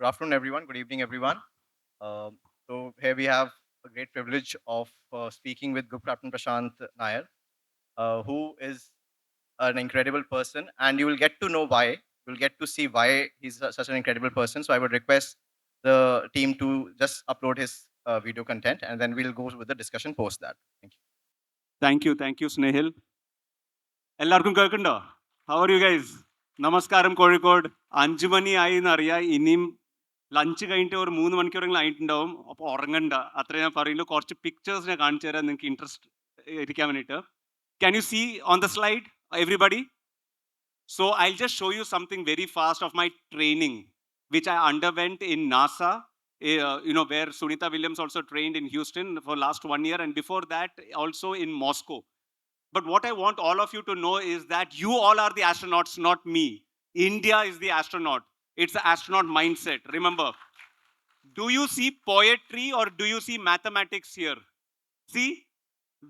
Good afternoon, everyone. Good evening, everyone. So here we have a great privilege of speaking with Group Captain Prasanth Nair, who is an incredible person, and you will get to know why. You'll get to see why he's such an incredible person. So I would request the team to just upload his video content, and then we'll go with the discussion post that. Thank you. Thank you, Snehil. എല്ലാവർക്കും കേൾക്കുന്നുണ്ടോ? How are you guys? നമസ്കാരം കോഴിക്കോട്. 5 മണി ആയി എന്നറിയാം. ഇനിയും lunch കഴിഞ്ഞിട്ട് ഒരു 3 മണിക്കൂറെങ്കിലും ആയിട്ടുണ്ടാവും. അപ്പോൾ ഉറങ്ങണ്ട. അത്രേ ഞാൻ പറയുള്ളൂ. കുറച്ച് പിക്ചേഴ്സ് ഞാൻ കാണിച്ചു തരാം നിങ്ങൾക്ക് ഇൻട്രസ്റ്റ് ഇരിക്കാൻ വേണ്ടിയിട്ട്. Can you see on the slide, everybody? So I'll just show you something very fast of my training, which I underwent in NASA, where Sunita Williams also trained in Houston for last 1 year, and before that also in Moscow. But what I want all of you to know is that you all are the astronauts, not me. India is the astronaut. It's the astronaut mindset. Remember, do you see poetry or do you see mathematics here? See,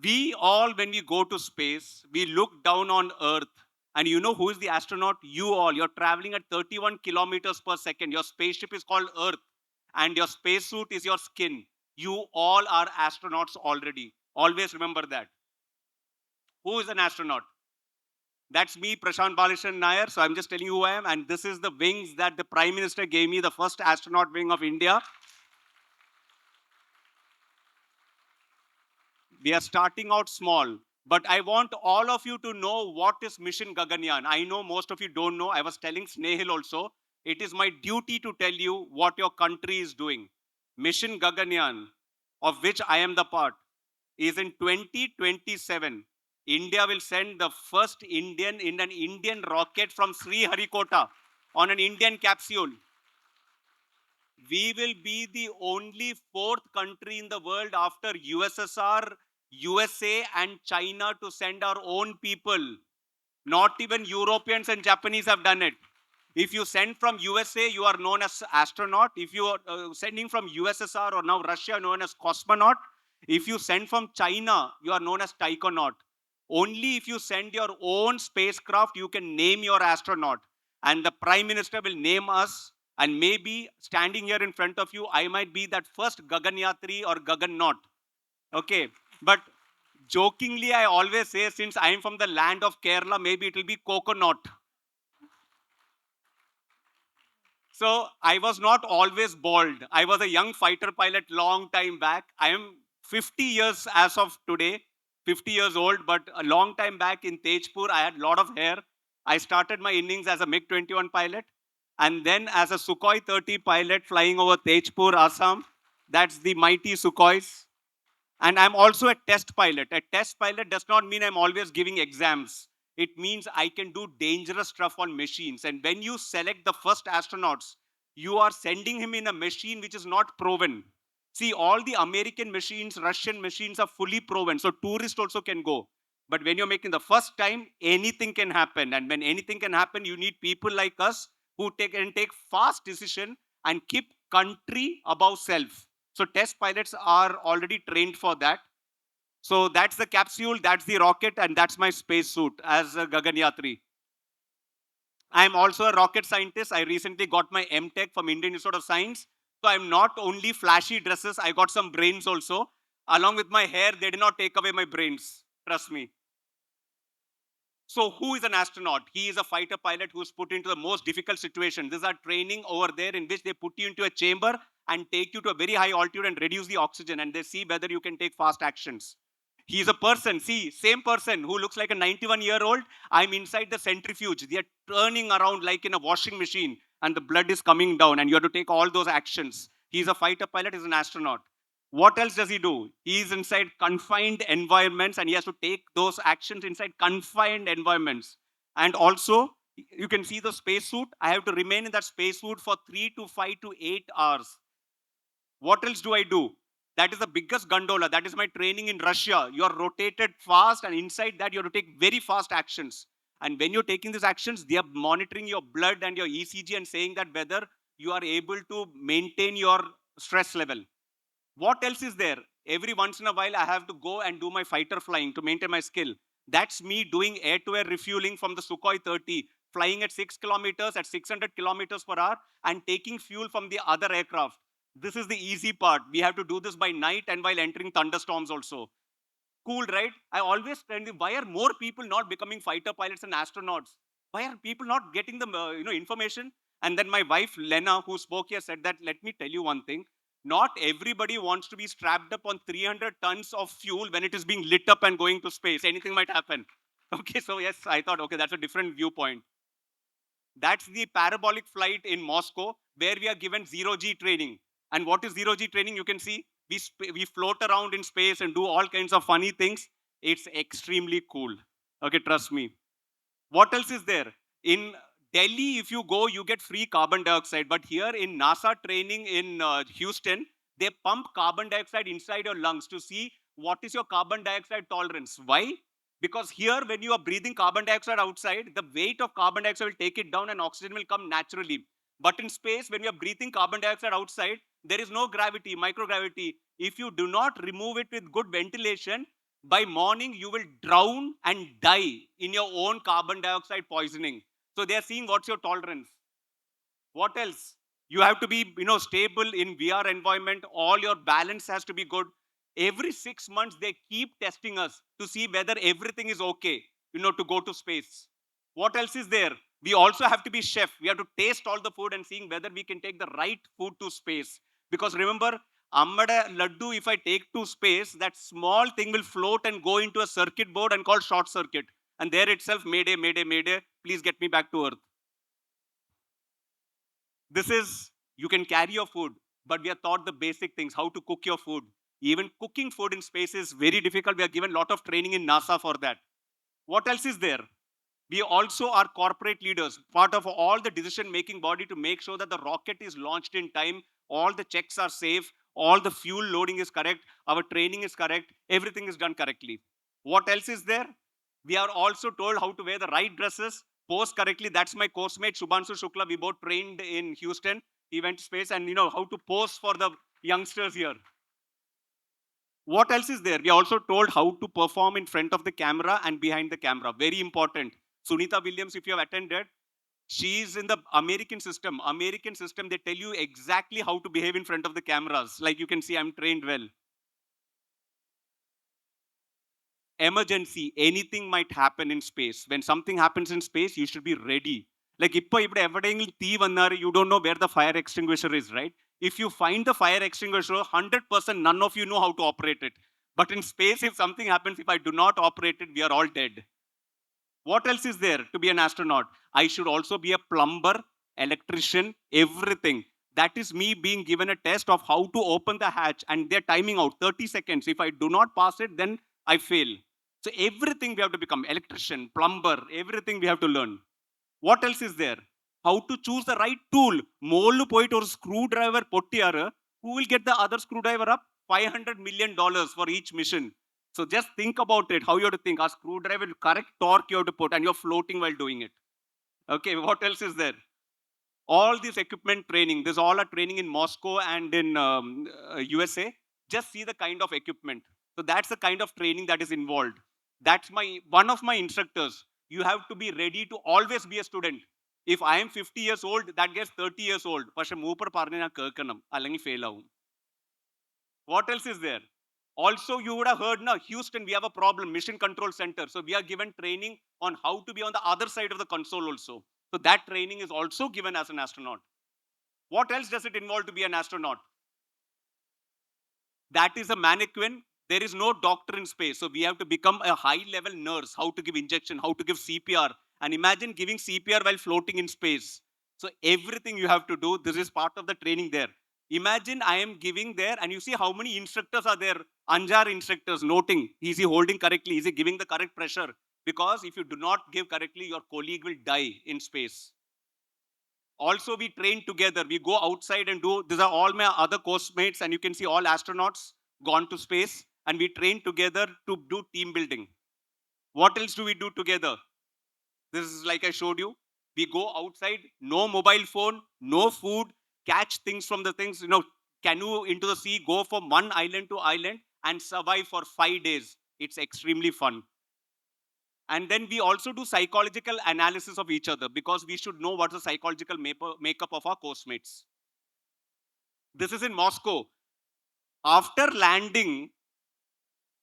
we all, when we go to space, we look down on Earth. And you know who is the astronaut? You all. You're traveling at 31 kilometers per second. Your spaceship is called Earth. And your spacesuit is your skin. You all are astronauts already. Always remember that. Who is an astronaut? That's me, Prasanth Balakrishnan Nair. So I'm just telling you who I am. And this is the wings that the Prime Minister gave me, the first astronaut wing of India. We are starting out small. But I want all of you to know what is Mission Gaganyaan. I know most of you don't know. I was telling Snehil also. It is my duty to tell you what your country is doing. Mission Gaganyaan, of which I am the part, is in 2027. India will send the first Indian in an Indian rocket from Sriharikota on an Indian capsule. We will be the only fourth country in the world after USSR, USA, and China to send our own people. Not even Europeans and Japanese have done it. If you send from USA, you are known as astronaut. If you are sending from USSR or now Russia, known as cosmonaut. If you send from China, you are known as taikonaut. Only if you send your own spacecraft, you can name your astronaut. And the Prime Minister will name us. And maybe standing here in front of you, I might be that first Gaganyatri or Gagannaut. Okay. But jokingly, I always say, since I am from the land of Kerala, maybe it will be coconut. So I was not always bald. I was a young fighter pilot long time back. I am 50 years as of today, 50 years old, but a long time back in Tejpur, I had a lot of hair. I started my innings as a MiG-21 pilot and then as a Sukhoi 30 pilot flying over Tejpur, Assam. That's the mighty Sukhois. And I'm also a test pilot. A test pilot does not mean I'm always giving exams. It means I can do dangerous stuff on machines. And when you select the first astronauts, you are sending him in a machine which is not proven. See, all the American machines, Russian machines are fully proven. So tourists also can go. But when you're making the first time, anything can happen. And when anything can happen, you need people like us who can take fast decision and keep country above self. So test pilots are already trained for that. So that's the capsule, that's the rocket, and that's my spacesuit as a Gaganyatri. I'm also a rocket scientist. I recently got my M.Tech from Indian Institute of Science. So I'm not only flashy dresses, I got some brains also. Along with my hair, they did not take away my brains. Trust me. So who is an astronaut? He is a fighter pilot who's put into the most difficult situation. These are training over there in which they put you into a chamber and take you to a very high altitude and reduce the oxygen, and they see whether you can take fast actions. He's a person, see, same person who looks like a 91-year-old. I'm inside the centrifuge. They are turning around like in a washing machine and the blood is coming down and you have to take all those actions. He's a fighter pilot, he's an astronaut. What else does he do? He's inside confined environments and he has to take those actions inside confined environments. And also, you can see the spacesuit. I have to remain in that spacesuit for 3 to 5 to 8 hours. What else do I do? That is the biggest gondola. That is my training in Russia. You are rotated fast and inside that you have to take very fast actions. And when you're taking these actions, they are monitoring your blood and your ECG and saying that whether you are able to maintain your stress level. What else is there? Every once in a while, I have to go and do my fighter flying to maintain my skill. That's me doing air-to-air refueling from the Sukhoi 30, flying at 6 kilometers at 600 kilometers per hour and taking fuel from the other aircraft. This is the easy part. We have to do this by night and while entering thunderstorms also. Cool, right? I always tell you, why are more people not becoming fighter pilots and astronauts? Why are people not getting the information? And then my wife Lena, who spoke here, said that, let me tell you one thing. Not everybody wants to be strapped up on 300 tons of fuel when it is being lit up and going to space. Anything might happen. Okay, so yes, I thought, okay, that's a different viewpoint. That's the parabolic flight in Moscow where we are given zero G training. And what is zero G training? You can see we float around in space and do all kinds of funny things. It's extremely cool. Okay, trust me. What else is there? In Delhi, if you go, you get free carbon dioxide. But here in NASA training in Houston, they pump carbon dioxide inside your lungs to see what is your carbon dioxide tolerance. Why? Because here, when you are breathing carbon dioxide outside, the weight of carbon dioxide will take it down and oxygen will come naturally. But in space, when you are breathing carbon dioxide outside, there is no gravity, microgravity. If you do not remove it with good ventilation, by morning you will drown and die in your own carbon dioxide poisoning. So they are seeing what's your tolerance. What else? You have to be, stable in VR environment. All your balance has to be good. Every 6 months, they keep testing us to see whether everything is okay, to go to space. What else is there? We also have to be chef. We have to taste all the food and seeing whether we can take the right food to space. Because remember, Ammada Laddu, if I take to space, that small thing will float and go into a circuit board and called short circuit. And there itself, mayday, mayday, mayday, please get me back to earth. This is, you can carry your food, but we are taught the basic things, how to cook your food. Even cooking food in space is very difficult. We are given a lot of training in NASA for that. What else is there? We also are corporate leaders, part of all the decision-making body to make sure that the rocket is launched in time, all the checks are safe, all the fuel loading is correct, our training is correct, everything is done correctly. What else is there? We are also told how to wear the right dresses, pose correctly. That's my course mate, Shubhanshu Shukla. We both trained in Houston. He went to space and how to pose for the youngsters here. What else is there? We are also told how to perform in front of the camera and behind the camera. Very important. Sunita Williams, if you have attended, she's in the American system. American system, they tell you exactly how to behave in front of the cameras. Like you can see, I'm trained well. Emergency, anything might happen in space. When something happens in space, you should be ready. Like if you don't know where the fire extinguisher is, right? If you find the fire extinguisher, 100% none of you know how to operate it. But in space, if something happens, if I do not operate it, we are all dead. What else is there to be an astronaut? I should also be a plumber, electrician, everything. That is me being given a test of how to open the hatch and they're timing out 30 seconds. If I do not pass it, then I fail. So everything we have to become electrician, plumber, everything we have to learn. What else is there? How to choose the right tool. Mollu poit or screwdriver pottiyara, who will get the other screwdriver up? $500 million for each mission. So just think about it, how you have to think. A screwdriver, correct torque you have to put, and you're floating while doing it. Okay, what else is there? All this equipment training, there's all a training in Moscow and in USA. Just see the kind of equipment. So that's the kind of training that is involved. That's one of my instructors. You have to be ready to always be a student. If I am 50 years old, that gets 30 years old. പക്ഷെ മൂപ്പർ പറഞ്ഞ് ഞാൻ കേൾക്കണം അല്ലെങ്കിൽ fail ആവും. What else is there? Also, you would have heard now, Houston, we have a problem, mission control center. So we are given training on how to be on the other side of the console also. So that training is also given as an astronaut. What else does it involve to be an astronaut? That is a mannequin. There is no doctor in space. So we have to become a high-level nurse, how to give injection, how to give CPR. And imagine giving CPR while floating in space. So everything you have to do, this is part of the training there. Imagine I am giving there, and you see how many instructors are there. Anjar instructors noting, is he holding correctly? Is he giving the correct pressure? Because if you do not give correctly, your colleague will die in space. Also, we train together. We go outside and do, these are all my other course mates, and you can see all astronauts gone to space, and we train together to do team building. What else do we do together? This is like I showed you. We go outside, no mobile phone, no food, catch things from the things, canoe into the sea, go from one island to island and survive for 5 days. It's extremely fun. And then we also do psychological analysis of each other because we should know what's the psychological makeup of our course mates. This is in Moscow. After landing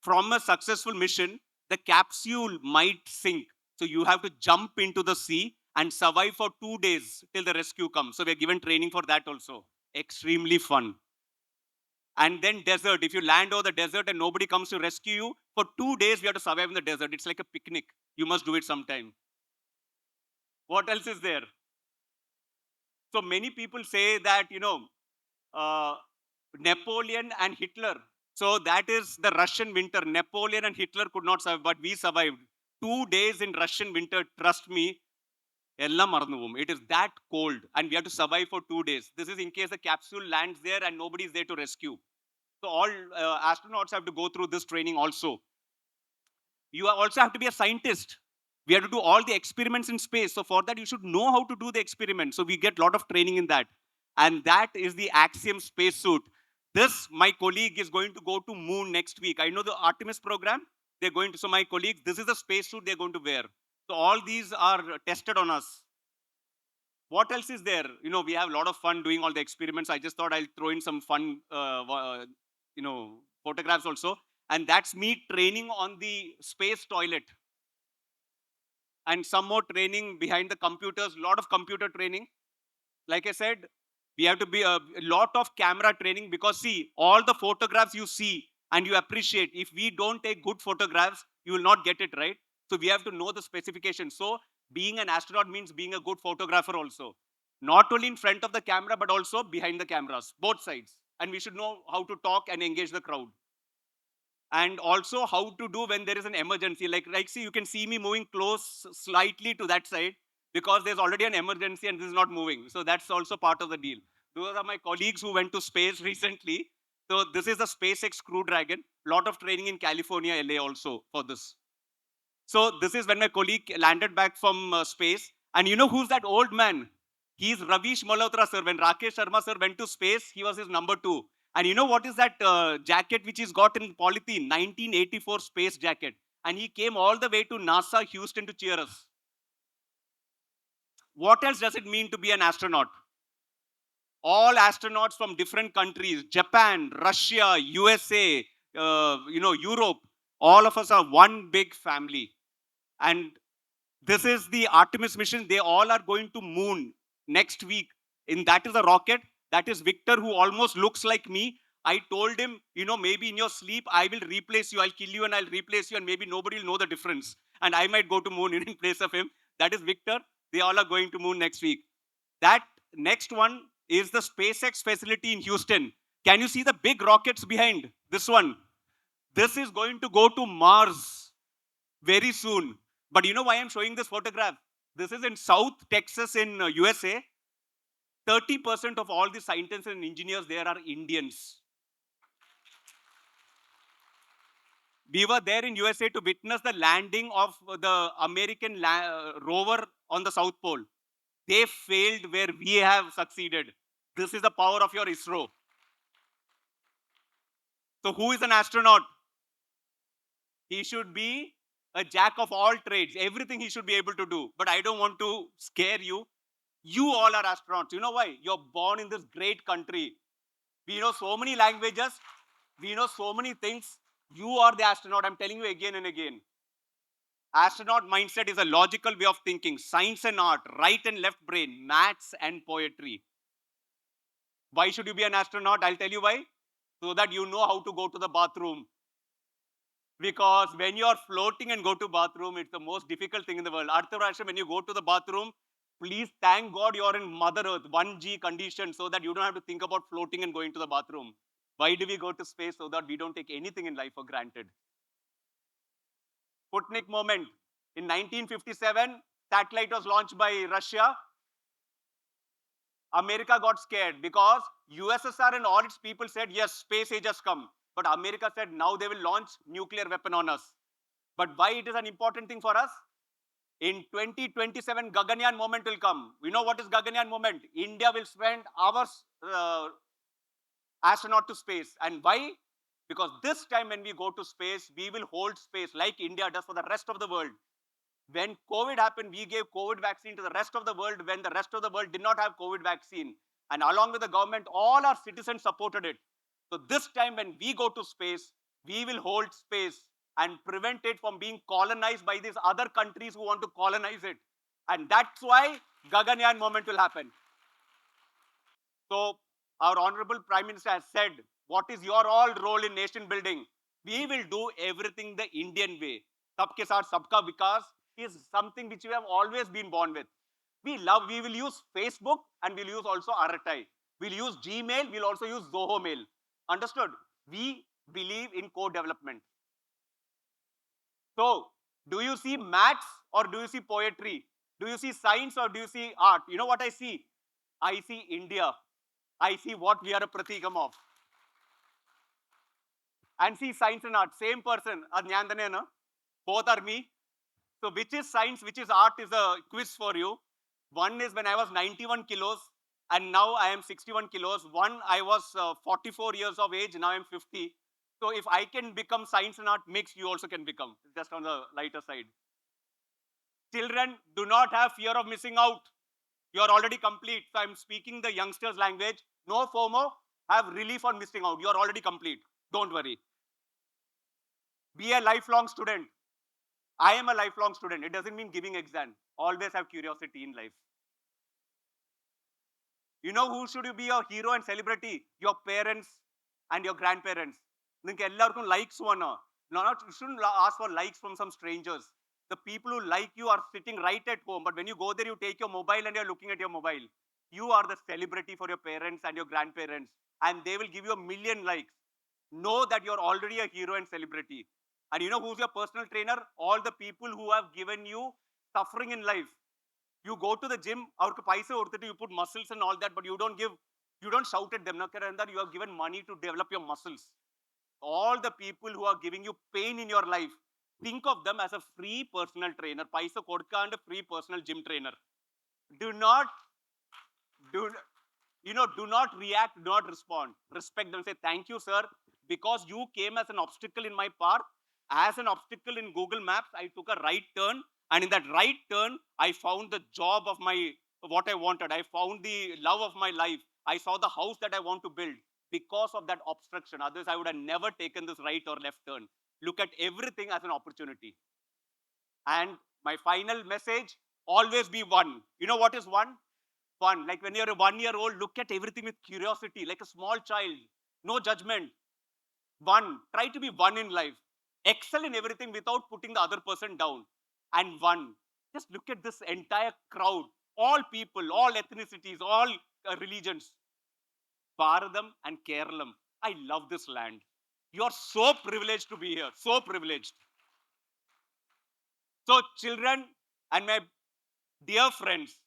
from a successful mission, the capsule might sink. So you have to jump into the sea and survive for 2 days till the rescue comes. So we're given training for that also. Extremely fun. And then desert. If you land over the desert and nobody comes to rescue you, for 2 days we have to survive in the desert. It's like a picnic. You must do it sometime. What else is there? So many people say that, uh, Napoleon and Hitler. So that is the Russian winter. Napoleon and Hitler could not survive, but we survived. 2 days in Russian winter, trust me, എല്ലാം മറന്നു പോകും. It is that cold and we have to survive for 2 days. This is in case the capsule lands there and nobody is there to rescue. So all astronauts have to go through this training also. You also have to be a scientist. We have to do all the experiments in space. So for that, you should know how to do the experiment. So we get a lot of training in that. And that is the Axiom spacesuit. This, my colleague is going to go to moon next week. I know the Artemis program. They're going to, so my colleagues, this is the spacesuit they're going to wear. So all these are tested on us. What else is there? We have a lot of fun doing all the experiments. I just thought I'll throw in some fun, photographs also. And that's me training on the space toilet. And some more training behind the computers, lot of computer training. Like I said, we have to be a lot of camera training because see, all the photographs you see and you appreciate, if we don't take good photographs, you will not get it right. So we have to know the specifications. So being an astronaut means being a good photographer also. Not only in front of the camera, but also behind the cameras, both sides. And we should know how to talk and engage the crowd. And also how to do when there is an emergency. Like see, you can see me moving close slightly to that side because there's already an emergency and this is not moving. So that's also part of the deal. Those are my colleagues who went to space recently. So this is the SpaceX Crew Dragon. Lot of training in California, LA also for this. So this is when my colleague landed back from space. And you know who's that old man? He's Ravish Malhotra, sir. When Rakesh Sharma, sir, went to space, he was his number two. And you know what is that jacket which he's got in polythene? 1984 space jacket. And he came all the way to NASA Houston to cheer us. What else does it mean to be an astronaut? All astronauts from different countries, Japan, Russia, USA, Europe, all of us are one big family. And this is the Artemis mission. They all are going to moon next week. And that is a rocket. That is Victor, who almost looks like me. I told him, maybe in your sleep, I will replace you. I'll kill you and I'll replace you. And maybe nobody will know the difference. And I might go to moon in place of him. That is Victor. They all are going to moon next week. That next one is the SpaceX facility in Houston. Can you see the big rockets behind this one? This is going to go to Mars very soon. But you know why I'm showing this photograph? This is in South Texas in USA. 30% of all the scientists and engineers there are Indians. We were there in USA to witness the landing of the American rover on the South Pole. They failed where we have succeeded. This is the power of your ISRO. So who is an astronaut? He should be a jack of all trades. Everything he should be able to do. But I don't want to scare you. You all are astronauts. You know why? You're born in this great country. We know so many languages. We know so many things. You are the astronaut. I'm telling you again and again. Astronaut mindset is a logical way of thinking. Science and art, right and left brain, maths and poetry. Why should you be an astronaut? I'll tell you why. So that you know how to go to the bathroom. Because when you're floating and go to bathroom, it's the most difficult thing in the world. Artharasham, when you go to the bathroom, please thank God you're in Mother Earth, 1G condition, so that you don't have to think about floating and going to the bathroom. Why do we go to space? So that we don't take anything in life for granted. Sputnik moment. In 1957, satellite was launched by Russia. America got scared because USSR and all its people said, yes, space age has come. But America said, now they will launch nuclear weapon on us. But why it is an important thing for us? In 2027, Gaganyaan moment will come. We know what is Gaganyaan moment. India will send our astronaut to space. And why? Because this time when we go to space, we will hold space like India does for the rest of the world. When COVID happened, we gave COVID vaccine to the rest of the world when the rest of the world did not have COVID vaccine. And along with the government, all our citizens supported it. So this time when we go to space, we will hold space and prevent it from being colonized by these other countries who want to colonize it. And that's why Gaganyaan moment will happen. So our honorable Prime Minister has said, what is your all role in nation building? We will do everything the Indian way. Sabke saath sabka vikas is something which we have always been born with. We will use Facebook and we'll use also RTI. We'll use Gmail, we'll also use Zoho Mail. Understood? We believe in co-development. So, do you see maths or do you see poetry? Do you see science or do you see art? You know what I see? I see India. I see what we are a pratikam of. And see science and art, same person. Both are me. So which is science, which is art is a quiz for you. One is when I was 91 kilos and now I am 61 kilos. One, I was 44 years of age, now I'm 50. So if I can become science and art mixed, you also can become, just on the lighter side. Children, do not have fear of missing out. You are already complete. So I'm speaking the youngsters' language. No FOMO, have relief on missing out. You are already complete. Don't worry. Be a lifelong student. I am a lifelong student. It doesn't mean giving exam. Always have curiosity in life. You know who should you be a hero and celebrity? Your parents and your grandparents. നിങ്ങൾക്ക് എല്ലാവർക്കും likes വേണോ? Not, you shouldn't ask for likes from some strangers. The people who like you are sitting right at home, but when you go there, you take your mobile and you're looking at your mobile. You are the celebrity for your parents and your grandparents, and they will give you a million likes. Know that you're already a hero and celebrity. And you know who's your personal trainer? All the people who have given you suffering in life. You go to the gym, avarku paisa kodutittu you put muscles and all that, but you don't shout at them. You have given money to develop your muscles. All the people who are giving you pain in your life, think of them as a free personal trainer. Paisa kodkanda free personal gym trainer. Do not do do not react, do not respond. Respect them. Say, thank you, sir, because you came as an obstacle in my path. As an obstacle in Google Maps, I took a right turn. And in that right turn, I found the job of what I wanted. I found the love of my life. I saw the house that I want to build because of that obstruction. Otherwise, I would have never taken this right or left turn. Look at everything as an opportunity. And my final message, always be one. You know what is one? Fun. Like when you're a 1 year old, look at everything with curiosity, like a small child. No judgment. One. Try to be one in life. Excel in everything without putting the other person down. And one. Just look at this entire crowd. All people, all ethnicities, all religions. Bharadam and Keralam. I love this land. You are so privileged to be here. So privileged. So, children and my dear friends,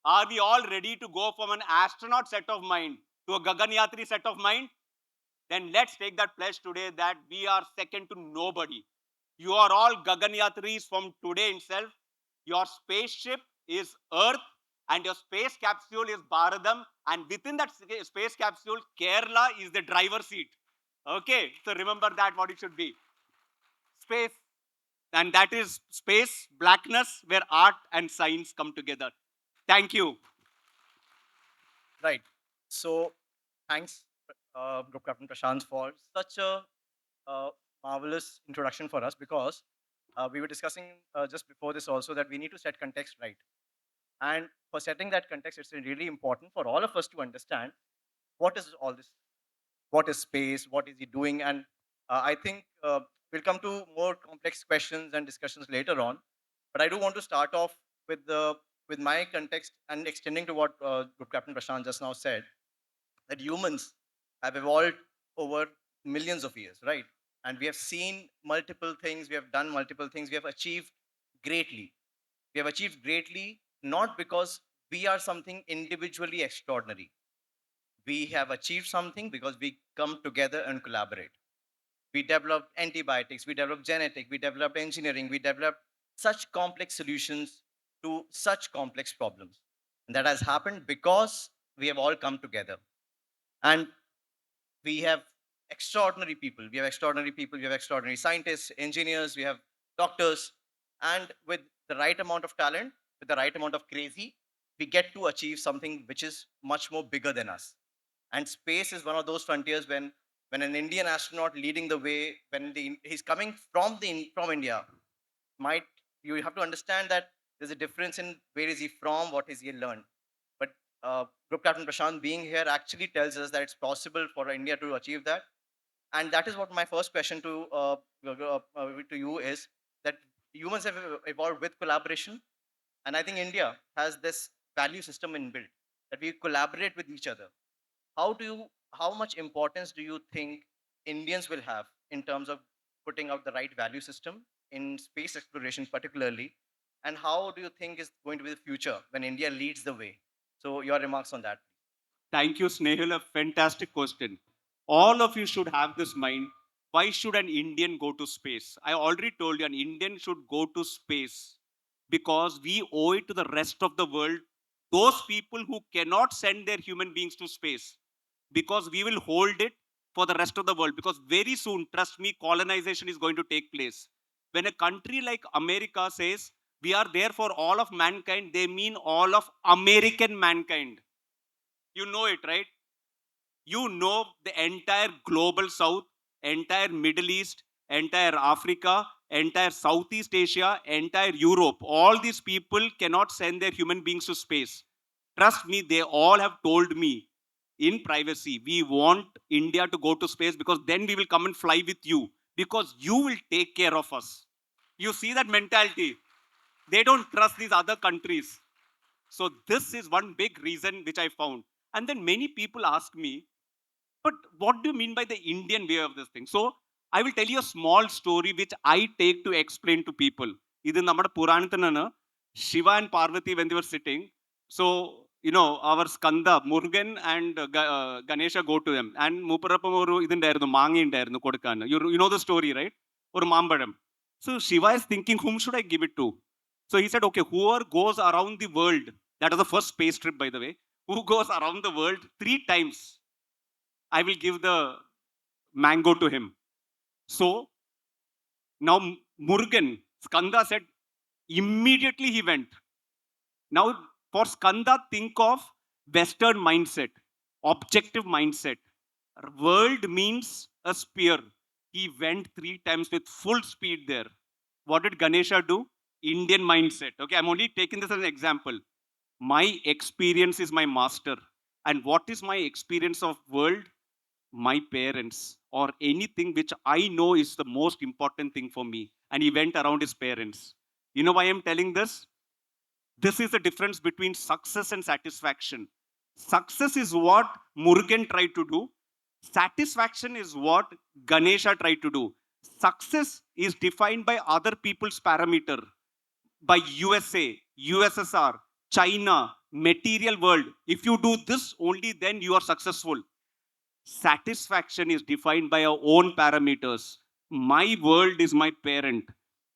are we all ready to go from an astronaut set of mind to a Gaganyatri set of mind? Then let's take that pledge today that we are second to nobody. You are all Gaganyatris from today itself. Your spaceship is Earth and your space capsule is Bharadam. And within that space capsule, Kerala is the driver's seat. Okay, so remember that what it should be. Space, and that is space, blackness, where art and science come together. Thank you. Right. So, thanks, Group Captain Prashant, for such a uh, marvelous introduction for us because we were discussing just before this also that we need to set context right. And for setting that context, it's really important for all of us to understand what is all this, what is space, what is he doing, and I think we'll come to more complex questions and discussions later on. But I do want to start off with the with my context and extending to what Group Captain Prashant just now said, that humans have evolved over millions of years, right? And we have seen multiple things, we have done multiple things, we have achieved greatly. We have achieved greatly not because we are something individually extraordinary. We have achieved something because we come together and collaborate. We developed antibiotics, we developed genetic, we developed engineering, we developed such complex solutions to such complex problems. And that has happened because we have all come together. And we have extraordinary people. We have extraordinary people. We have extraordinary scientists, engineers. We have doctors, and with the right amount of talent, with the right amount of crazy, we get to achieve something which is much more bigger than us. And space is one of those frontiers when an Indian astronaut leading the way, when he's coming from India, might you have to understand that there's a difference in where is he from, what has he learned. But Group Captain Prashant being here actually tells us that it's possible for India to achieve that. And that is what my first question to you is, that humans have evolved with collaboration, and I think India has this value system inbuilt, that we collaborate with each other. How much importance do you think Indians will have in terms of putting out the right value system in space exploration particularly, and how do you think is going to be the future when India leads the way? So your remarks on that. Thank you, Snehil. A fantastic question. All of you should have this mind. Why should an Indian go to space? I already told you an Indian should go to space because we owe it to the rest of the world, those people who cannot send their human beings to space, because we will hold it for the rest of the world. Because very soon, trust me, colonization is going to take place. When a country like America says, we are there for all of mankind, they mean all of American mankind. You know it, right? You know the entire global south, entire Middle East, entire Africa, entire Southeast Asia, entire Europe. All these people cannot send their human beings to space. Trust me, they all have told me in privacy, we want India to go to space because then we will come and fly with you because you will take care of us. You see that mentality? They don't trust these other countries. So this is one big reason which I found. And then many people ask me, but what do you mean by the Indian way of this thing? So I will tell you a small story which I take to explain to people. This is our Puranathanana, Shiva and Parvati when they were sitting. So, our Skanda, Murugan and Ganesha go to them. And Muparapamoru isn't there, the Mangi in there, the Kodakana. You know the story, right? Or Mambadam. So Shiva is thinking, whom should I give it to? So he said, okay, whoever goes around the world, that was the first space trip, by the way, who goes around the world 3 times, I will give the mango to him. So now Murugan, Skanda said, immediately he went. Now for Skanda, think of Western mindset, objective mindset. World means a spear. He went 3 times with full speed there. What did Ganesha do? Indian mindset. Okay, I'm only taking this as an example. My experience is my master. And what is my experience of world? My parents or anything which I know is the most important thing for me. And he went around his parents. You know why I'm telling this? This is the difference between success and satisfaction. Success is what Murugan tried to do. Satisfaction is what Ganesha tried to do. Success is defined by other people's parameter, by USA, USSR, China, material world. If you do this, only then you are successful. Satisfaction is defined by our own parameters. My world is my parent.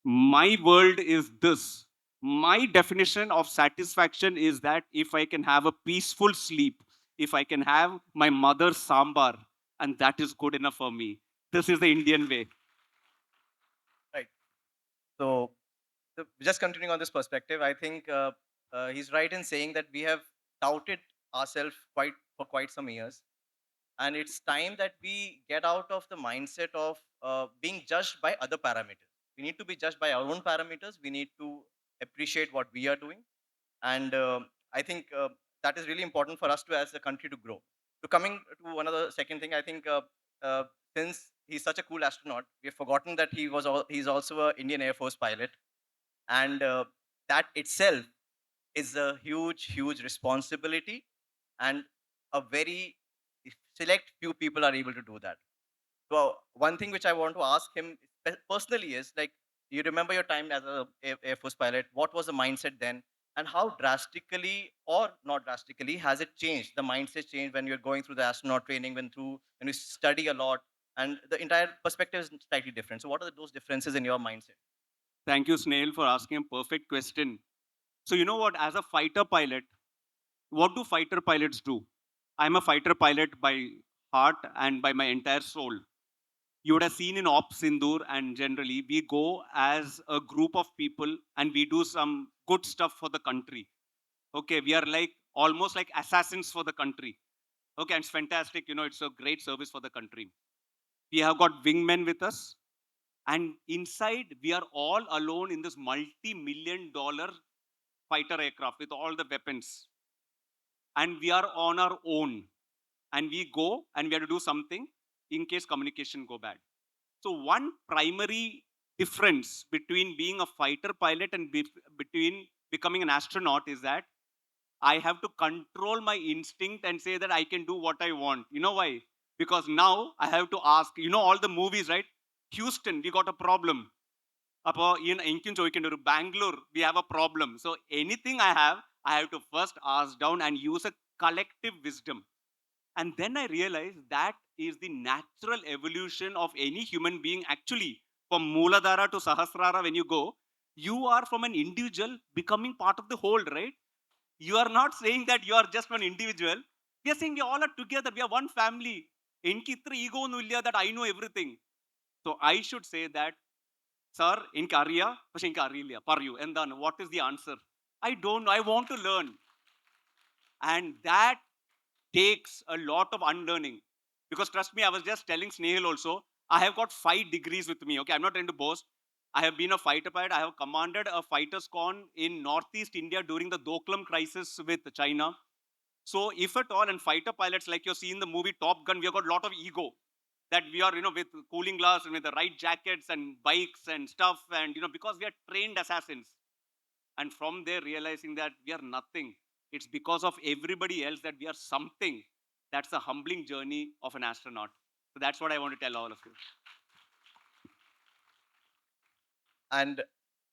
My world is this. My definition of satisfaction is that if I can have a peaceful sleep, if I can have my mother's sambar, and that is good enough for me. This is the Indian way. Right. So, just continuing on this perspective, I think he's right in saying that we have doubted ourselves quite some years, and it's time that we get out of the mindset of being judged by other parameters. We need to be judged by our own parameters. We need to appreciate what we are doing, and I think that is really important for us to, as a country, to grow. To coming to another second thing, I think uh, since he's such a cool astronaut, we have forgotten that he's also an Indian Air Force pilot, and that itself is a huge responsibility, and a very select few people are able to do that. So one thing which I want to ask him personally is, like, you remember your time as a Air Force pilot, what was the mindset then, and how drastically or not drastically has it changed, the mindset changed when you're going through the astronaut training, when you study a lot, and the entire perspective is slightly different. So what are those differences in your mindset? Thank you, Snail, for asking a perfect question. So, you know what? As a fighter pilot, what do fighter pilots do? I'm a fighter pilot by heart and by my entire soul. You would have seen in Ops Sindur, and generally we go as a group of people and we do some good stuff for the country. Okay, we are like almost like assassins for the country. Okay, and it's fantastic. It's a great service for the country. We have got wingmen with us, and inside we are all alone in this multi-million-dollar fighter aircraft with all the weapons, and we are on our own. And we go and we have to do something in case communication go bad. So one primary difference between being a fighter pilot and between becoming an astronaut is that I have to control my instinct and say that I can do what I want. You know why? Because now I have to ask, all the movies, right? Houston, we got a problem. അപ്പോൾ എനിക്കും ചോദിക്കേണ്ട ഒരു Bangalore we have a problem so anything I have to first ask down and use a collective wisdom. And then I realized that is the natural evolution of any human being. Actually, from Mooladhara to Sahasrara, when you go, you are from an individual becoming part of the whole, right? You are not saying that you are just one individual. We are saying we all are together. We are one family. എനിക്ക് ഇത്ര ego ഒന്നും ഇല്ല that I know everything. So I should say that, sir, എനിക്ക് അറിയാം പക്ഷെ എനിക്ക് അറിയില്ല പറയൂ എന്താണ്, what is the answer? I don't know, I want to learn. And that takes a lot of unlearning. Because trust me, I was just telling Snehil also, I have got 5 degrees with me. Okay, I'm not trying to boast. I have been a fighter pilot. I have commanded a fighters con in Northeast India during the Doklam crisis with China. So if at all, and fighter pilots, like you see in the movie Top Gun, we have got a lot of ego. That we are, with cooling glass and with the right jackets and bikes and stuff. And, because we are trained assassins. And from there, realizing that we are nothing. It's because of everybody else that we are something. That's the humbling journey of an astronaut. So that's what I want to tell all of you. And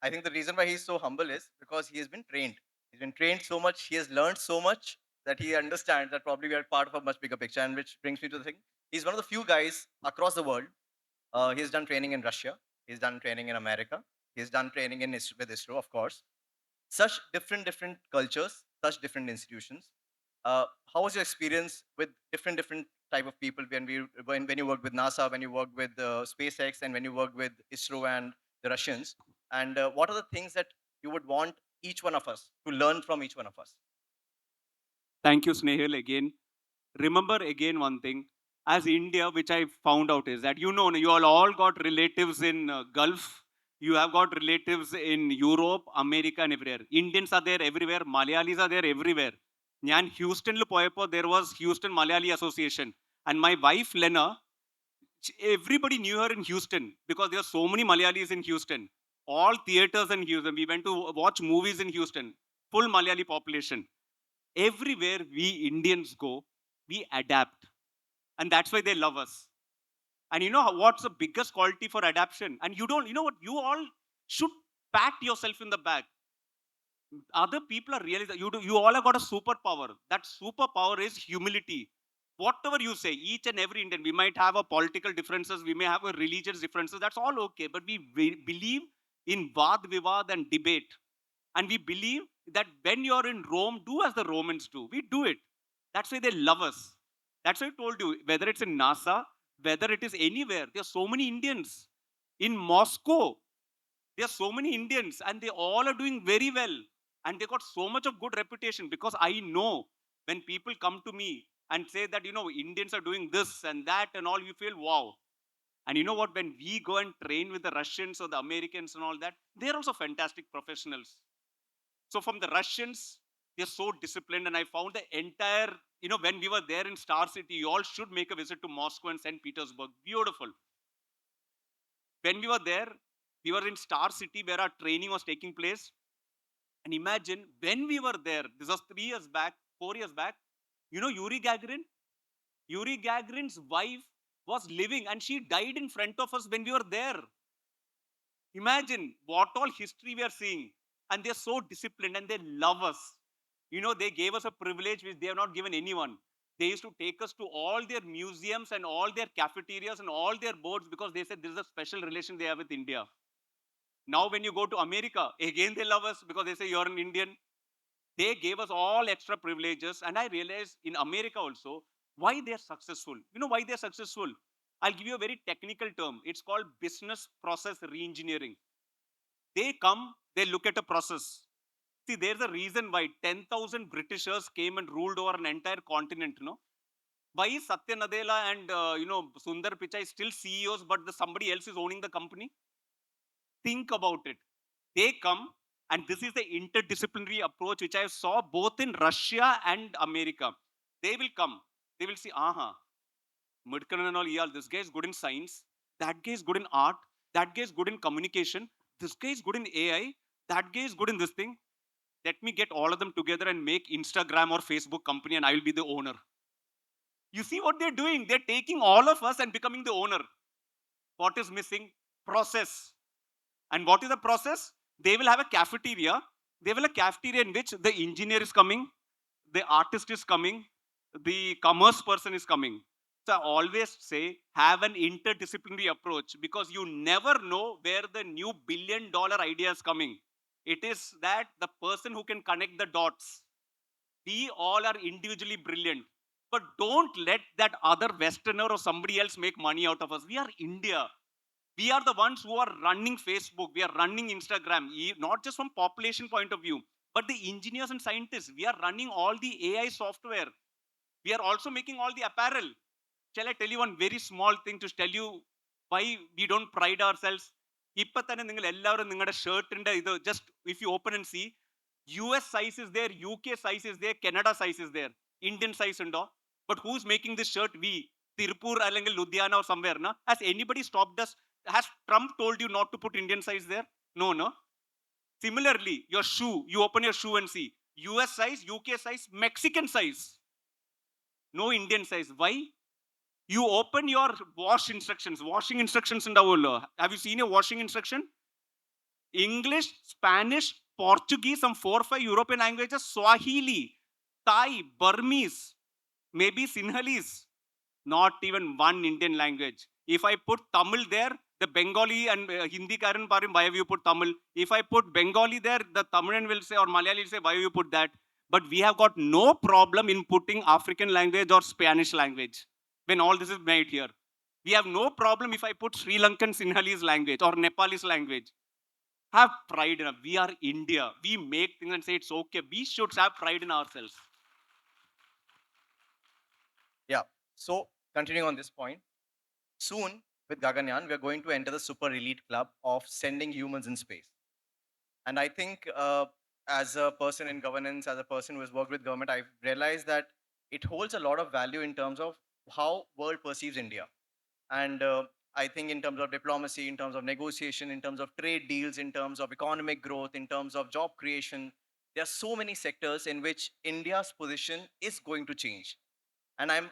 I think the reason why he's so humble is because he has been trained. He's been trained so much, he has learned so much that he understands that probably we are part of a much bigger picture. And which brings me to the thing. He's one of the few guys across the world. He's done training in Russia. He's done training in America. He's done training with ISRO, of course. Such different cultures, such different institutions. How was your experience with different type of people when you worked with NASA, when you worked with SpaceX, and when you worked with ISRO and the Russians? And what are the things that you would want each one of us to learn from each one of us? Thank you, Snehil, again. Remember again one thing. As India, which I found out is that, you all got relatives in Gulf. You have got relatives in Europe, America, and everywhere. Indians are there everywhere. Malayalis are there everywhere. ഞാൻ ഹ്യൂസ്റ്റണിൽ പോയപ്പോൾ there was Houston Malayali Association. And my wife, Lena, everybody knew her in Houston because there are so many Malayalis in Houston. All theaters in Houston. We went to watch movies in Houston. Full Malayali population. Everywhere we Indians go, we adapt. And that's why they love us. And you know what's the biggest quality for adaptation? And you know what? You all should pat yourself in the back. Other people are really, you all have got a superpower. That superpower is humility. Whatever you say, each and every Indian, we might have a political differences, we may have a religious differences, that's all okay. But we believe in Vad Vivad and debate. And we believe that when you're in Rome, do as the Romans do. We do it. That's why they love us. That's why I told you, whether it's in NASA, whether it is anywhere, there are so many Indians. In Moscow, there are so many Indians and they all are doing very well. And they got so much of good reputation because I know when people come to me and say that, Indians are doing this and that and all, you feel wow. And you know what? When we go and train with the Russians or the Americans and all that, they're also fantastic professionals. So from the Russians, they're so disciplined. And I found the entire, when we were there in Star City, you all should make a visit to Moscow and St. Petersburg. Beautiful. When we were there, we were in Star City where our training was taking place. And imagine when we were there, this was 3 years back, 4 years back, Yuri Gagarin? Yuri Gagarin's wife was living and she died in front of us when we were there. Imagine what all history we are seeing. And they're so disciplined and they love us. They gave us a privilege which they have not given anyone. They used to take us to all their museums and all their cafeterias and all their boards because they said this is a special relation they have with India. Now, when you go to America, again they love us because they say you're an Indian. They gave us all extra privileges. And I realized in America also why they're successful. You know why they're successful? I'll give you a very technical term. It's called business process reengineering. They come, they look at a process. See, there's a reason why 10,000 Britishers came and ruled over an entire continent, no? Why Satya Nadella and, Sundar Pichai still CEOs, but somebody else is owning the company? Think about it. They come, and this is the interdisciplinary approach which I saw both in Russia and America. They will come, they will see, aha, Mudkaran and all, yeah, this guy is good in science, that guy is good in art, that guy is good in communication, this guy is good in AI, that guy is good in this thing. Let me get all of them together and make Instagram or Facebook company, and I will be the owner. You see what they're doing? They're taking all of us and becoming the owner. What is missing? Process. And what is the process? They will have a cafeteria. They will have a cafeteria in which the engineer is coming, the artist is coming, the commerce person is coming. So I always say have an interdisciplinary approach because you never know where the new $1 billion idea is coming. It is that the person who can connect the dots. We all are individually brilliant, but don't let that other Westerner or somebody else make money out of us. We are India. We are the ones who are running Facebook. We are running Instagram, not just from population point of view, but the engineers and scientists. We are running all the AI software. We are also making all the apparel. Shall I tell you one very small thing to tell you why we don't pride ourselves? ഇപ്പൊ തന്നെ നിങ്ങൾ എല്ലാവരും നിങ്ങളുടെ ഷർട്ടിന്റെ ഇത് just if you open and C US size is there, UK size is there, Canada size is there. Indian size undo. But who's making this shirt? We. Tirupur അല്ലെങ്കിൽ Ludhiana or somewhere. Na? Has anybody stopped us? Has Trump told you not to put Indian size there? No, no. Similarly, your shoe, you open your shoe and see US size, UK size, Mexican size. No Indian size. Why? You open your washing instructions in the world. Have you seen a washing instruction? English, Spanish, Portuguese, some 4 or 5 European languages, Swahili, Thai, Burmese, maybe Sinhalese, not even one Indian language. If I put Tamil there, the Bengali and Hindi Karan Parim, why have you put Tamil? If I put Bengali there, the Tamilan will say or Malayali will say, why have you put that? But we have got no problem in putting African language or Spanish language when all this is made here. We have no problem if I put Sri Lankan Sinhalese language or Nepalese language. Have pride in it. We are India. We make things and say it's okay. We should have pride in ourselves. Yeah. So continuing on this point, soon with Gaganyaan, we're going to enter the super elite club of sending humans in space. And I think as a person in governance, as a person who has worked with government, I've realized that it holds a lot of value in terms of how world perceives India. And I think in terms of diplomacy, in terms of negotiation, in terms of trade deals, in terms of economic growth, in terms of job creation, there are so many sectors in which India's position is going to change. And I'm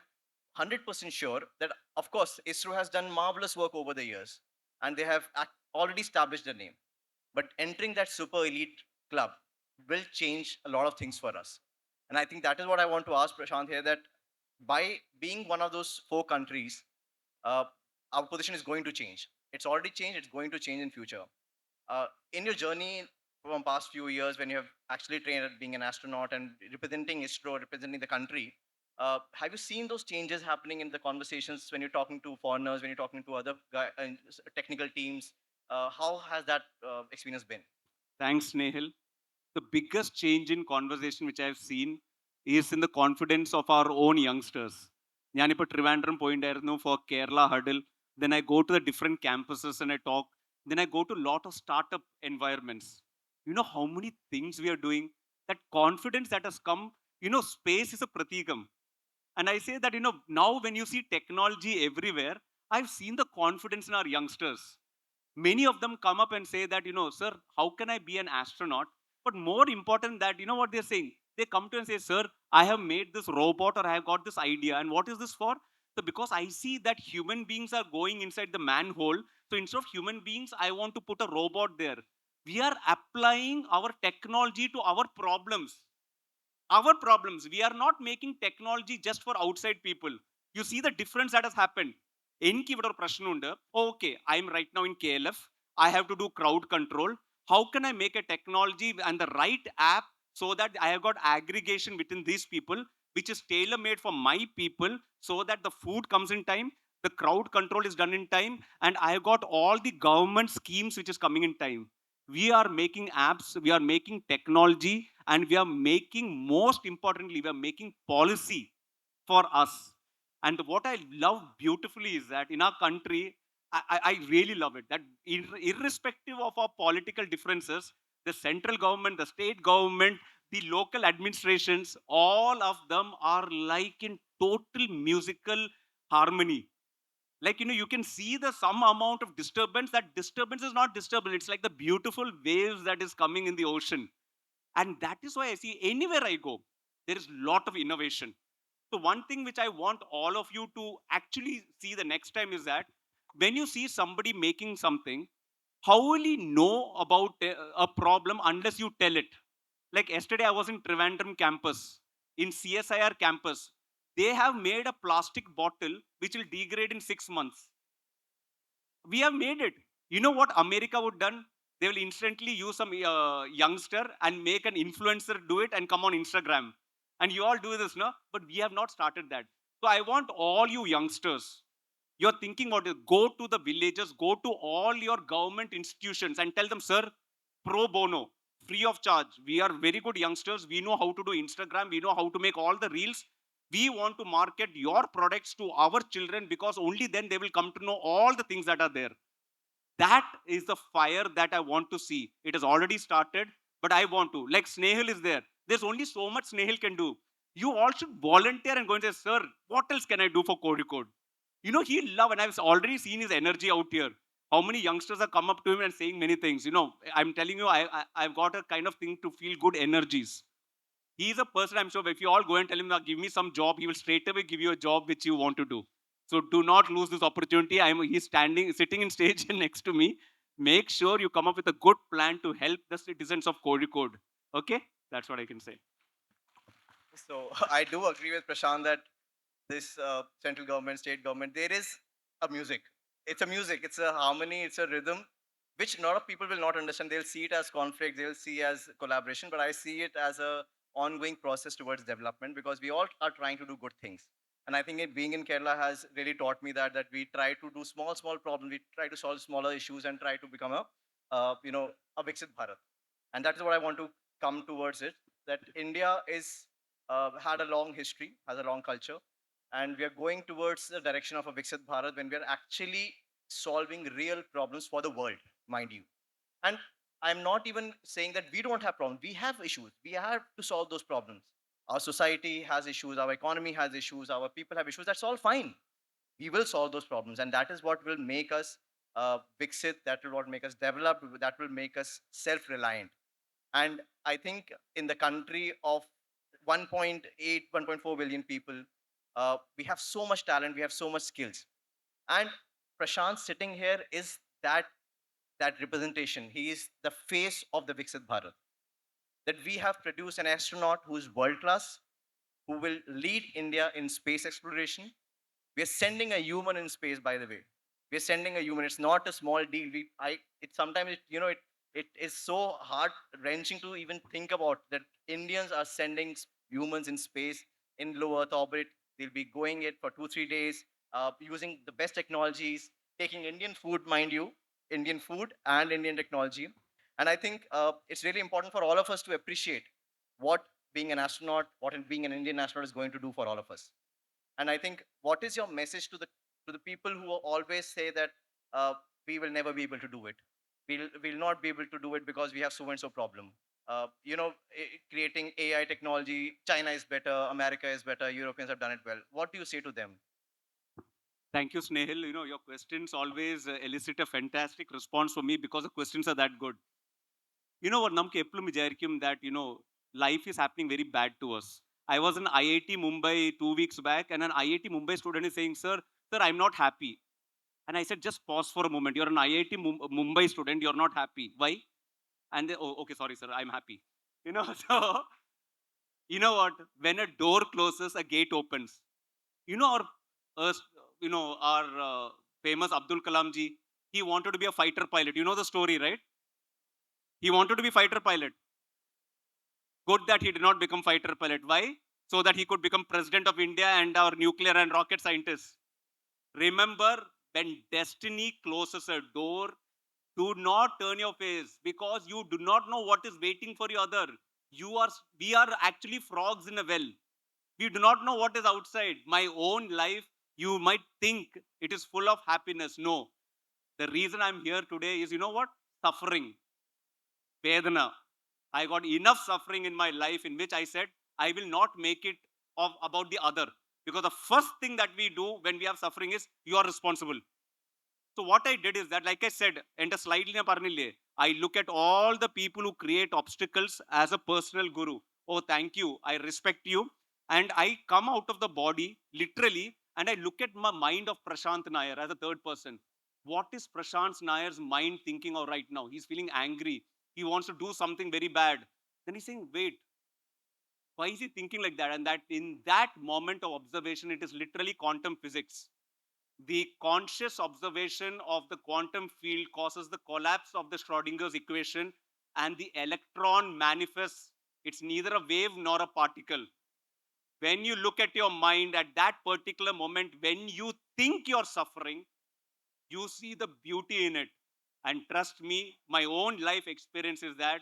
100% sure that, of course, ISRO has done marvelous work over the years and they have already established a name. But entering that super elite club will change a lot of things for us. And I think that is what I want to ask Prashant here, that by being one of those 4 countries, uh, our position is going to change. It's already changed, it's going to change in future. In your journey from past few years, when you have actually trained at being an astronaut and representing ISRO, representing the country, have you seen those changes happening in the conversations when you're talking to foreigners, when you're talking to other technical teams? How has that experience been? Thanks, Snehil. The biggest change in conversation which I have seen is in the confidence of our own youngsters. ഞാനിപ്പോൾ Trivandrum പോയിണ്ടായിരുന്നു for Kerala huddle. Then I go to the different campuses and I talk. Then I go to a lot of startup environments. You know how many things we are doing? That confidence that has come, space is a pratikam. And I say that, now when you see technology everywhere, I've seen the confidence in our youngsters. Many of them come up and say that, sir, how can I be an astronaut? But more important that, what they're saying? They come to and say, sir, I have made this robot or I have got this idea. And what is this for? So because I see that human beings are going inside the manhole, so instead of human beings, I want to put a robot there. We are applying our technology to our problems. Our problems. We are not making technology just for outside people. You see the difference that has happened. എനിക്ക് ഇവിടെ ഒരു പ്രശ്നമുണ്ട്. Okay, I'm right now in KLF. I have to do crowd control. How can I make a technology and the right app so that I have got aggregation between these people, which is tailor made for my people, so that the food comes in time, The crowd control is done in time, and I got all the government schemes which is coming in time. We are making apps, we are making technology, and we are making, most importantly, we are making policy for us. And what I love beautifully is that in our country, I really love it that irrespective of our political differences, the central government, the state government, the local administrations, all of them are like in total musical harmony. Like, you can see the some amount of disturbance. That disturbance is not disturbance. It's like the beautiful waves that is coming in the ocean. And that is why I see anywhere I go, there is lot of innovation. So one thing which I want all of you to actually see the next time is that when you see somebody making something, how will he know about a problem unless you tell it? Like yesterday, I was in Trivandrum campus, in CSIR campus. They have made a plastic bottle which will degrade in 6 months. We have made it. You know what America would done? They will instantly use some youngster and make an influencer do it and come on Instagram. And you all do this, no? But we have not started that. So I want all you youngsters, you're thinking about it, go to the villages, go to all your government institutions and tell them, sir, pro bono, free of charge. We are very good youngsters. We know how to do Instagram. We know how to make all the reels. We want to market your products to our children because only then they will come to know all the things that are there. That is the fire that I want to see. It has already started, but I want to. Like Snehil is there. There's only so much Snehil can do. You all should volunteer and go and say, sir, what else can I do for Code? He'll love, and I've already seen his energy out here. How many youngsters have come up to him and saying many things. I'm telling you, I've got a kind of thing to feel good energies. He's a person, I'm sure, if you all go and tell him, "Now, give me some job," he will straight away give you a job which you want to do. So do not lose this opportunity. He's sitting in stage next to me. Make sure you come up with a good plan to help the citizens of Kozhikode. Okay? That's what I can say. So I do agree with Prashant that this central government, state government, there is a music. It's a music. It's a harmony. It's a rhythm, which a lot of people will not understand. They'll see it as conflict. They'll see as collaboration. But I see it as a ongoing process towards development because we all are trying to do good things. And I think being in Kerala has really taught me that we try to do small problems. We try to solve smaller issues and try to become a Viksit Bharat. And that is what I want to come towards it. That India is had a long history, has a long culture, and we are going towards the direction of a Viksit Bharat when we are actually solving real problems for the world, mind you. And I'm not even saying that we don't have problems. We have issues. We have to solve those problems. Our society has issues. Our economy has issues. Our people have issues. That's all fine. We will solve those problems, and that is what will make us Viksit. That will what make us develop. That will make us self-reliant. And I think in the country of 1.8, 1.4 billion people, we have so much talent, we have so much skills. And Prashant sitting here is that representation. He is the face of the Viksit Bharat. That we have produced an astronaut who is world class, who will lead India in space exploration. We are sending a human in space, by the way. We're sending a human. It's not a small deal. It sometimes, it is so heart wrenching to even think about that Indians are sending humans in space in low Earth orbit. They'll be going it for 2, 3 days, using the best technologies, taking Indian food, mind you, Indian food and Indian technology. And I think it's really important for all of us to appreciate what being an astronaut, what being an Indian astronaut is going to do for all of us. And I think, what is your message to the people who always say that we will never be able to do it? We'll not be able to do it because we have so and so problem. Creating AI technology, China is better, America is better, Europeans have done it well. What do you say to them? Thank you, Snehil. Your questions always elicit a fantastic response from me because the questions are that good. What namke eppalum vicharikum that, life is happening very bad to us. I was in IIT Mumbai 2 weeks back, and an IIT Mumbai student is saying, sir, I'm not happy. And I said, just pause for a moment. You're an IIT Mumbai student. You're not happy. Why? And they, oh, okay, sorry, sir, I'm happy. So, what? When a door closes, a gate opens. Our, uh, our famous Abdul Kalam ji, he wanted to be a fighter pilot. You know the story, right? He wanted to be fighter pilot. Good that he did not become fighter pilot. Why? So that he could become president of India and our nuclear and rocket scientist. Remember, when destiny closes a door, do not turn your face because you do not know what is waiting for the other. We are actually frogs in a well. We do not know what is outside. My own life, you might think it is full of happiness. No. The reason I'm here today is, you know what? Suffering, Vedana. I got enough suffering in my life in which I said, I will not make it about the other. Because the first thing that we do when we have suffering is, you are responsible. So what I did is that, like I said, enter slightly parnille, I look at all the people who create obstacles as a personal guru. Oh, thank you. I respect you. And I come out of the body, literally, and I look at my mind of Prasanth Nair as a third person. What is Prasanth Nair's mind thinking of right now? He's feeling angry. He wants to do something very bad. Then he's saying, wait, why is he thinking like that? And that in that moment of observation, it is literally quantum physics. The conscious observation of the quantum field causes the collapse of the Schrodinger's equation, and the electron manifests. It's neither a wave nor a particle. When you look at your mind at that particular moment, when you think you're suffering, you see the beauty in it. And trust me, my own life experience is that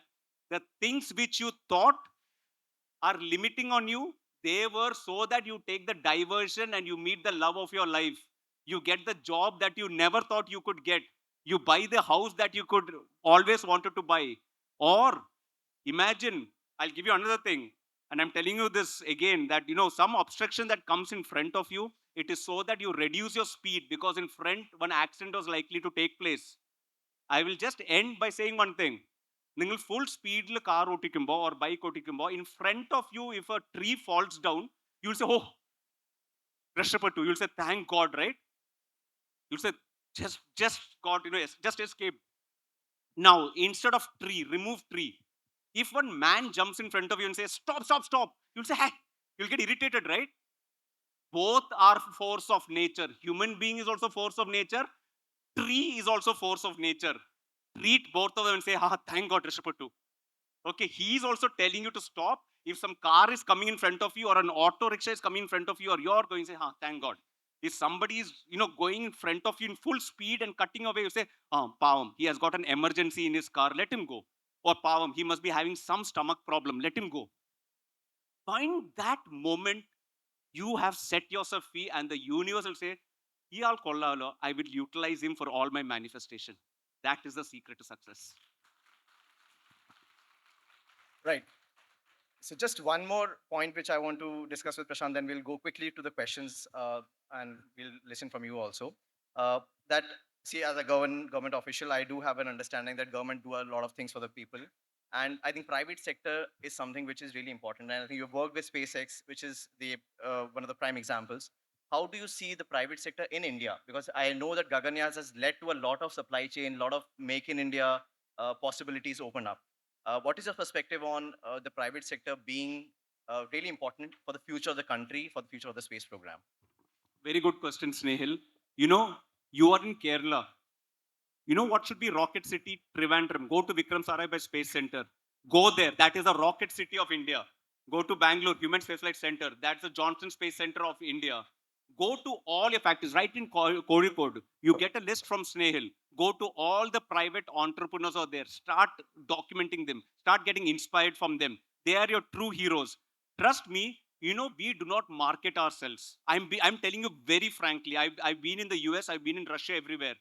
the things which you thought are limiting on you, they were so that you take the diversion and you meet the love of your life. You get the job that you never thought you could get. You buy the house that you could always wanted to buy. Or imagine, I'll give you another thing. And I'm telling you this again, that some obstruction that comes in front of you, it is so that you reduce your speed, because in front one accident was likely to take place. I will just end by saying one thing. നിങ്ങൾ full സ്പീഡിൽ car ഓട്ടിക്കുമ്പോൾ or bike ഓട്ടിക്കുമ്പോൾ in front of you, if a tree falls down, you'll say, oh, രക്ഷപ്പെട്ടു. You'll say, thank God, right? You'll say, just God, just escape. Now, instead of tree, remove tree. If one man jumps in front of you and says, stop, stop, stop, you'll say, hey, you'll get irritated, right? Both are force of nature. Human being is also force of nature. Tree is also force of nature. Treat both of them and say, thank God, Rishapatu. Okay, he is also telling you to stop. If some car is coming in front of you, or an auto rickshaw is coming in front of you, or you're going to say, thank God. If somebody is, going in front of you in full speed and cutting away, you say, Pavam, he has got an emergency in his car, let him go. Or Pavam, he must be having some stomach problem, let him go. Find that moment you have set yourself free, and the universe will say, "Iyal kollalo, I will utilize him for all my manifestation." That is the secret to success. Right. So just one more point which I want to discuss with Prashant, then we'll go quickly to the questions and we'll listen from you also. That see, as a government official, I do have an understanding that government do a lot of things for the people, and I think private sector is something which is really important. And I think you've worked with SpaceX, which is the one of the prime examples. How do you see the private sector in India? Because I know that Gaganyaan has led to a lot of supply chain, a lot of make in India possibilities open up. What is your perspective on the private sector being really important for the future of the country, for the future of the space program? Very good question, Snehil. You know, you are in Kerala. You know what should be rocket city? Trivandrum. Go to Vikram Sarabhai Space Center. Go there. That is the rocket city of India. Go to Bangalore Human Spaceflight Center. That's the Johnson Space Center of India. Go to all your factories. Right in Kozhikode. You get a list from Snehil. Go to all the private entrepreneurs out there. Start documenting them. Start getting inspired from them. They are your true heroes. Trust me, we do not market ourselves. I'm telling you very frankly. I've been in the US, I've been in Russia, everywhere.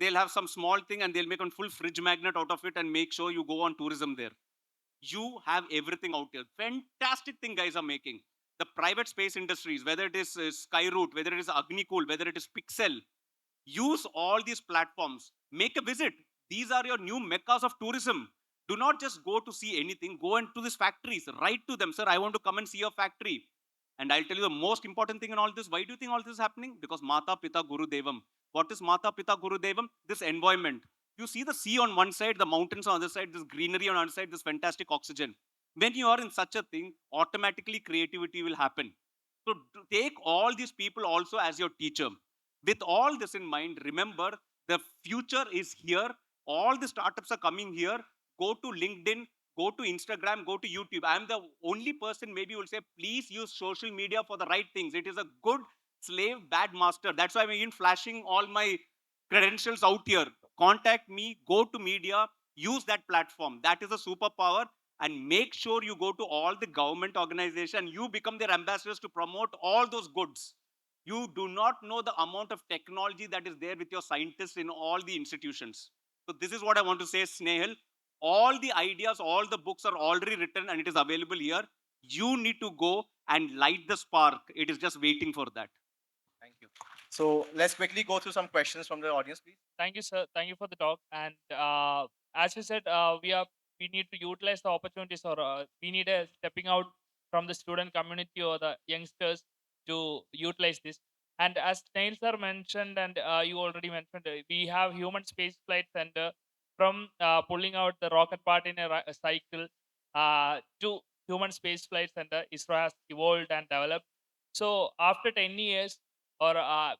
They'll have some small thing and they'll make a full fridge magnet out of it and make sure you go on tourism there. You have everything out there. Fantastic thing guys are making. The private space industries, whether it is Skyroot, whether it is Agnikul, whether it is Pixel, use all these platforms. Make a visit. These are your new meccas of tourism. Do not just go to see anything. Go into these factories. Write to them, sir, I want to come and see your factory. And I'll tell you the most important thing in all this. Why do you think all this is happening? Because Mata Pita Guru Devam. What is Mata Pita Guru Devam? This environment. You see the sea on one side, the mountains on the other side, this greenery on the other side, this fantastic oxygen. When you are in such a thing, automatically creativity will happen. So take all these people also as your teacher. With all this in mind, remember the future is here. All the startups are coming here. Go to LinkedIn, go to Instagram, go to YouTube. I'm the only person maybe will say, please use social media for the right things. It is a good slave, bad master. That's why I'm even flashing all my credentials out here. Contact me, go to media, use that platform. That is a superpower. And make sure you go to all the government organization, you become their ambassadors to promote all those goods. You do not know the amount of technology that is there with your scientists in all the institutions. So this is what I want to say, Snehil. All the ideas, all the books are already written and it is available here. You need to go and light the spark. It is just waiting for that. Thank you. So let's quickly go through some questions from the audience, please. Thank you, sir. Thank you for the talk. And as you said, we need to utilize the opportunities, or we need a stepping out from the student community or the youngsters to utilize this. And as Snail sir mentioned, and you already mentioned, we have human space flight center from pulling out the rocket part in a cycle to human space flight center. ISRO has evolved and developed. So after 10 years, or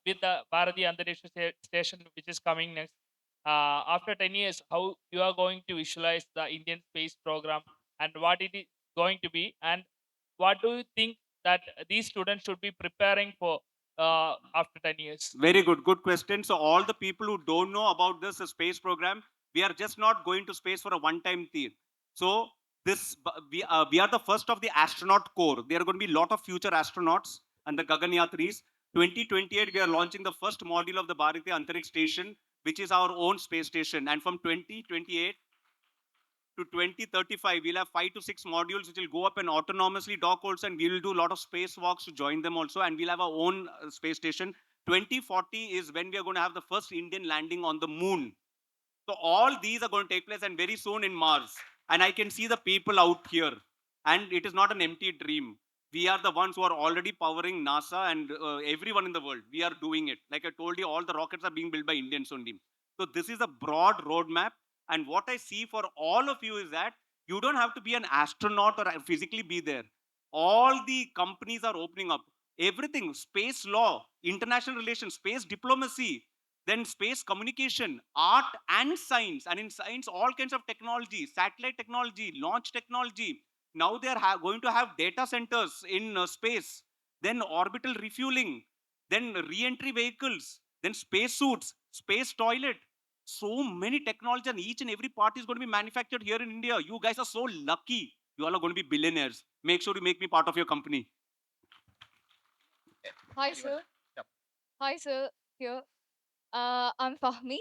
with the Bharati Antarisha Station, which is coming next, after 10 years, how you are going to visualize the Indian space program and what it is going to be, and what do you think that these students should be preparing for after 10 years? Very good. Good question. So all the people who don't know about this space program, we are just not going to space for a one-time thing. So we are the first of the astronaut core. There are going to be a lot of future astronauts and the Gaganyaan 3s. 2028, we are launching the first module of the Bharatiya Antariksh Station, which is our own space station. And from 2028 to 2035, we'll have 5 to 6 modules which will go up and autonomously dock also, and we will do a lot of spacewalks to join them also, and we'll have our own space station. 2040 is when we are going to have the first Indian landing on the moon. So all these are going to take place, and very soon in Mars. And I can see the people out here, and it is not an empty dream. We are the ones who are already powering NASA and everyone in the world. We are doing it. Like I told you, all the rockets are being built by Indians only. So this is a broad roadmap. And what I see for all of you is that you don't have to be an astronaut or physically be there. All the companies are opening up. Everything, space law, international relations, space diplomacy, then space communication, art and science. And in science, all kinds of technology, satellite technology, launch technology. Now they are going to have data centers in space, then orbital refueling, then re-entry vehicles, then space suits, space toilet. So many technology, and each and every part is going to be manufactured here in India. You guys are so lucky. You all are going to be billionaires. Make sure you make me part of your company. Hi, sir. Yep. Hi, sir. Here. I'm Fahmi.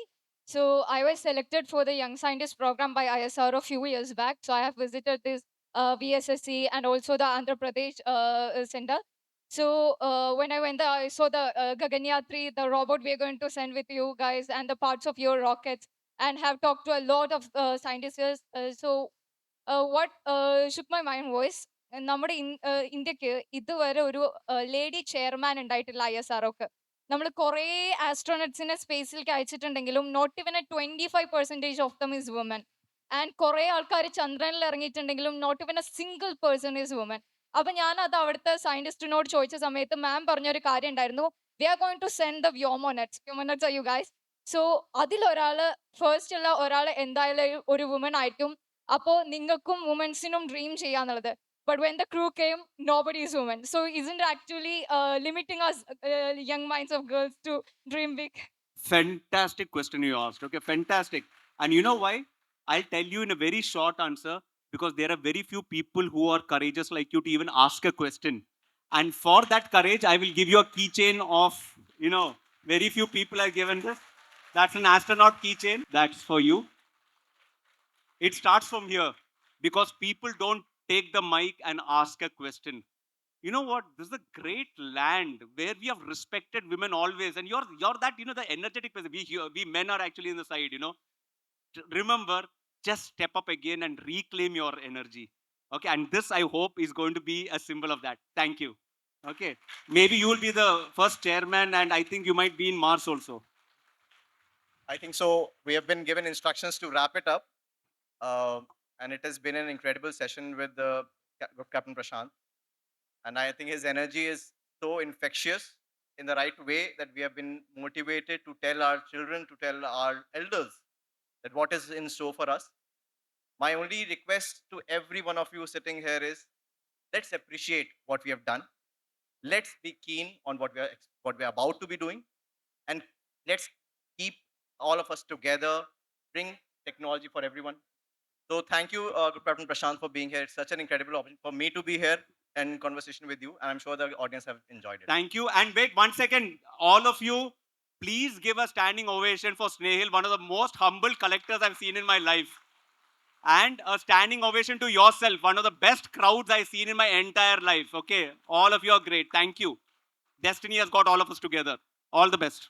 So I was selected for the Young Scientist program by ISRO a few years back. So I have visited this VSSC and also the Andhra Pradesh center. So when I went there, I saw the Gaganyaan 3, the robot we are going to send with you guys, and the parts of your rockets, and have talked to a lot of scientists. So what shook my mind was നമ്മുടെ ഇന്ത്യക്ക് ഇതുവരെ ഒരു lady chairman ഉണ്ടായിട്ടില്ല ISROക്ക്. നമ്മൾ കുറേ ആസ്ട്രോണറ്റ്സിനെ സ്പേസിലേക്ക് അയച്ചിട്ടുണ്ടെങ്കിലും not even 25% of them is woman. And കുറേ ആൾക്കാർ ചന്ദ്രനിൽ ഇറങ്ങിയിട്ടുണ്ടെങ്കിലും not even single person is woman. അപ്പൊ ഞാൻ അത് അവിടുത്തെ സയന്റിസ്റ്റിനോട് ചോദിച്ച സമയത്ത് മാം പറഞ്ഞൊരു കാര്യം ഉണ്ടായിരുന്നു, we are going to send the vyomanauts are you guys. So അതിലൊരാൾ ഫസ്റ്റ് ഉള്ള ഒരാൾ എന്തായാലും ഒരു വുമൻ ആയിരിക്കും. അപ്പോൾ നിങ്ങൾക്കും വുമൻസിനും ഡ്രീം ചെയ്യാന്നുള്ളത്. But when the crew came, nobody is woman. So isn't it actually limiting us young minds of girls to dream big? Fantastic question you asked. Okay, fantastic. And you know why? I'll tell you in a very short answer, because there are very few people who are courageous like you to even ask a question. And for that courage, I will give you a keychain of, very few people are given this. That's an astronaut keychain. That's for you. It starts from here because people don't take the mic and ask a question. You know what? This is a great land where we have respected women always, and you're that the energetic person. We men are actually in the side. Remember, just step up again and reclaim your energy. Okay, and this I hope is going to be a symbol of that. Thank you. Okay, maybe you will be the first chairman, and I think you might be in Mars also. I think so. We have been given instructions to wrap it up. And it has been an incredible session with Captain Prasanth. And I think his energy is so infectious in the right way that we have been motivated to tell our children, to tell our elders that what is in store for us. My only request to every one of you sitting here is, let's appreciate what we have done. let's be keen on what we are about to be doing, and let's keep all of us together, bring technology for everyone. So thank you, Group Captain Prashant, for being here. It's such an incredible opportunity for me to be here and in conversation with you, and I'm sure the audience have enjoyed it. Thank you. And wait 1 second, all of you, please give a standing ovation for Snehil, one of the most humble collectors I've seen in my life. And a standing ovation to yourself, one of the best crowds I've seen in my entire life. Okay, all of you are great. Thank you. Destiny has got all of us together. All the best.